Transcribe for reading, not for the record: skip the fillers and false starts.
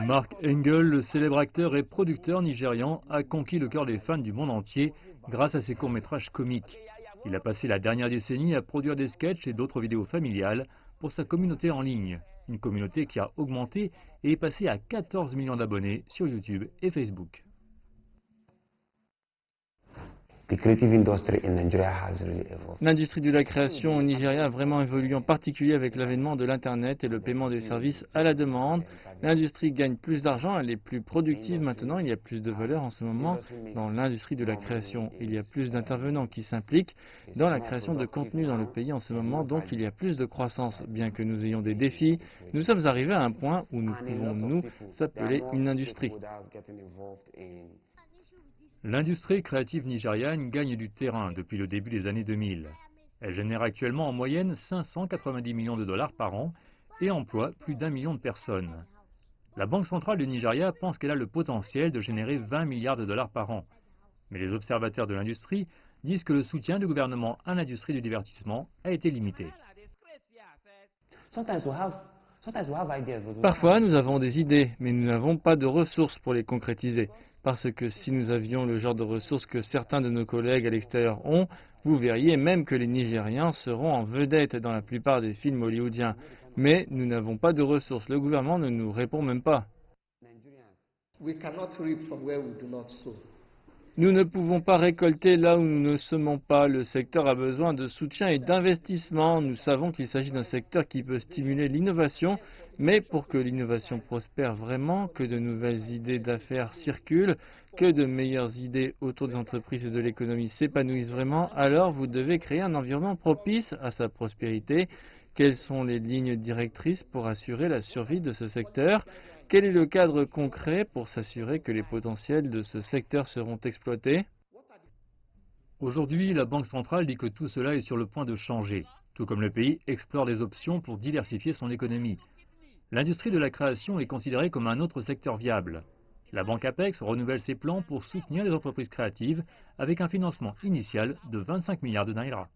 Mark Engel, le célèbre acteur et producteur nigérian, a conquis le cœur des fans du monde entier grâce à ses courts-métrages comiques. Il a passé la dernière décennie à produire des sketchs et d'autres vidéos familiales pour sa communauté en ligne. Une communauté qui a augmenté et est passée à 14 millions d'abonnés sur YouTube et Facebook. L'industrie de la création au Nigeria a vraiment évolué, en particulier avec l'avènement de l'Internet et le paiement des services à la demande. L'industrie gagne plus d'argent, elle est plus productive maintenant, il y a plus de valeur en ce moment dans l'industrie de la création. Il y a plus d'intervenants qui s'impliquent dans la création de contenu dans le pays en ce moment, donc il y a plus de croissance. Bien que nous ayons des défis, nous sommes arrivés à un point où nous pouvons nous appeler une industrie. L'industrie créative nigériane gagne du terrain depuis le début des années 2000. Elle génère actuellement en moyenne 590 millions de dollars par an et emploie plus d'1 million de personnes. La Banque centrale du Nigeria pense qu'elle a le potentiel de générer 20 milliards de dollars par an. Mais les observateurs de l'industrie disent que le soutien du gouvernement à l'industrie du divertissement a été limité. Parfois, nous avons des idées, mais nous n'avons pas de ressources pour les concrétiser. Parce que si nous avions le genre de ressources que certains de nos collègues à l'extérieur ont, vous verriez même que les Nigérians seront en vedette dans la plupart des films hollywoodiens. Mais nous n'avons pas de ressources. Le gouvernement ne nous répond même pas. Nous ne pouvons pas récolter là où nous ne semons pas. Le secteur a besoin de soutien et d'investissement. Nous savons qu'il s'agit d'un secteur qui peut stimuler l'innovation, mais pour que l'innovation prospère vraiment, que de nouvelles idées d'affaires circulent, que de meilleures idées autour des entreprises et de l'économie s'épanouissent vraiment, alors vous devez créer un environnement propice à sa prospérité. Quelles sont les lignes directrices pour assurer la survie de ce secteur ? Quel est le cadre concret pour s'assurer que les potentiels de ce secteur seront exploités? Aujourd'hui, la Banque centrale dit que tout cela est sur le point de changer, tout comme le pays explore des options pour diversifier son économie. L'industrie de la création est considérée comme un autre secteur viable. La Banque Apex renouvelle ses plans pour soutenir les entreprises créatives avec un financement initial de 25 milliards de naira.